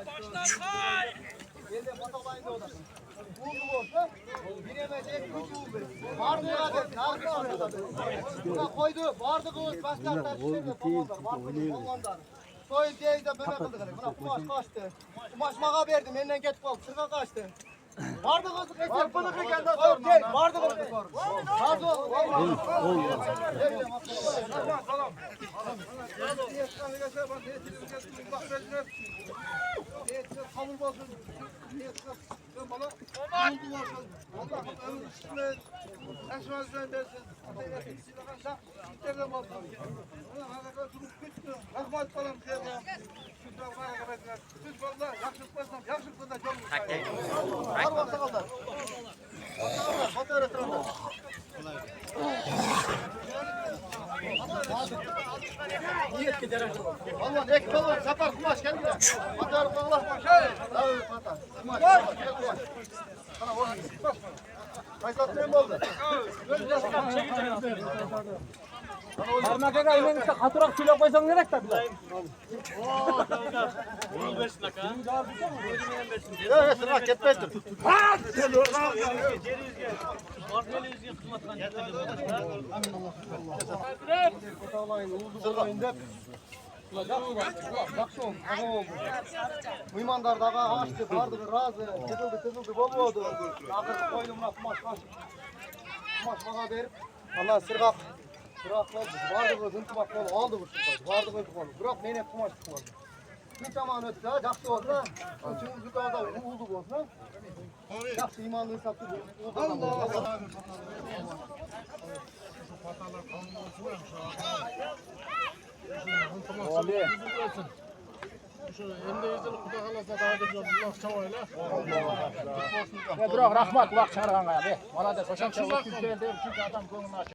Baştan kay. Elde patalayın da odasın. Buldu olsa bilemeyecek güç buldu. Vardı adet, narkı aldı. Buna koydu, vardı kız, başlarlar, şimdi komandan, vardı komandan. Soyun diye de böyle kıldı. Buna kumaş kaçtı. Kumaş mağa verdim, elinden geç kaldı, sırka kaçtı. Vardı kız, vardı kız, kendi sorma. Vardı kız, razı ol. Salam. Kabul olsun. Bana oldu olsun. Allah'ım ömür üstüne esmezden versin. İçeriden olsun. Rahmat falan sevmem. Siz valla yakışıklıysam yakışıklı da çok mutluyum. Var mı sakallar? Fotoğraf etrafında. Niyet gider. Valla ne ekmek olur. Sapar kumaş gel gider. Fotoğraf Allah. Evet fotoğraf. Kumaş. Gel kumaş. Sana oğlum. Kaysatmayın oldu. Parmak'a elmenizde katurak kilo koysan ne kadar bilir? Bunu versin laka. Evet, sıra ketmezdir. Mıymandar dağa açtı, vardı razı, kızıldı, bol oldu. Akırı koydum buna kumaş kaçtı. Kumaş bana verip, Allah sırgak. Bırakmadı, vardı kız, ıntımak kolu, aldı bu sırgak, vardı kız kolu. Bırak, neyine kumaş tutmadı. Bir zaman öttü ha, jakşı oldu ha. Çünkü bir daha da uğulduk olsun ha. Jakşı imanlı hesaplı bu. Allah! Abi. Bırak rahmat kulak çağırgan abi. Bana da koşan çabuk geldi çünkü adam gönlünü